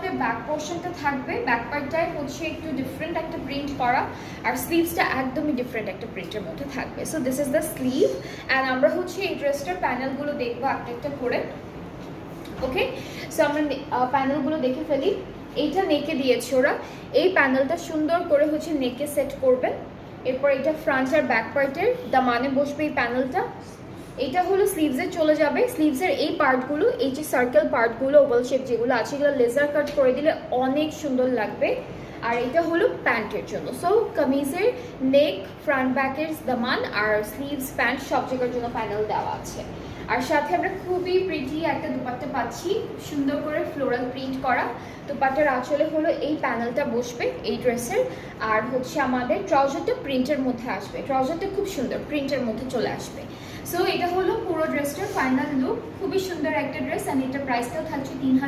পার্টের ব্যাক পোর্শনটা থাকবে, ব্যাক পার্টটায় হচ্ছে একটু ডিফারেন্ট একটা প্রিন্ট করা, আর স্লিভসটা একদমই ডিফারেন্ট একটা প্রিন্টের মধ্যে থাকবে। So this is the sleeve, and আমরা হচ্ছে এই ড্রেসটার প্যানেলগুলো দেখবো একটা একটা করে। ওকে, সো আমরা প্যানেলগুলো দেখে ফেলি। এইটা নেকে দিয়েছে ওরা, এই প্যানেলটা সুন্দর করে হচ্ছে নেকে সেট করবে। এরপর এটা ফ্রন্ট আর ব্যাক পার্টের দামানে বসবে এই প্যানেলটা। এটা হলো স্লিভসে চলে যাবে। স্লিভসের এই পার্টগুলো, এই যে সার্কেল পার্টগুলো ওভাল শেপ যেগুলো আছে, এগুলো লেজার কাট করে দিলে অনেক সুন্দর লাগবে। আর এটা হলো প্যান্টের জন্য। সো কামিজের নেক, ফ্রন্ট ব্যাকের দামান আর স্লিভস প্যান্ট সব জায়গার জন্য প্যানেল দেওয়া আছে। আর সাথে আমরা খুবই প্রিটি একটা দুপাট্টা পাচ্ছি, সুন্দর করে ফ্লোরাল প্রিন্ট করা। দুপাট্টার আঁচলে হলো এই প্যানেলটা বসবে এই ড্রেসের। আর হচ্ছে আমাদের ট্রাউজারটা প্রিন্টের মধ্যে আসবে, ট্রাউজারটা খুব সুন্দর প্রিন্টের মধ্যে চলে আসবে। সো এটা হলো পুরো ড্রেসটার ফাইনাল লুক। খুবই সুন্দর একটা ড্রেস, আর এটার প্রাইসটাও থাকছে 3000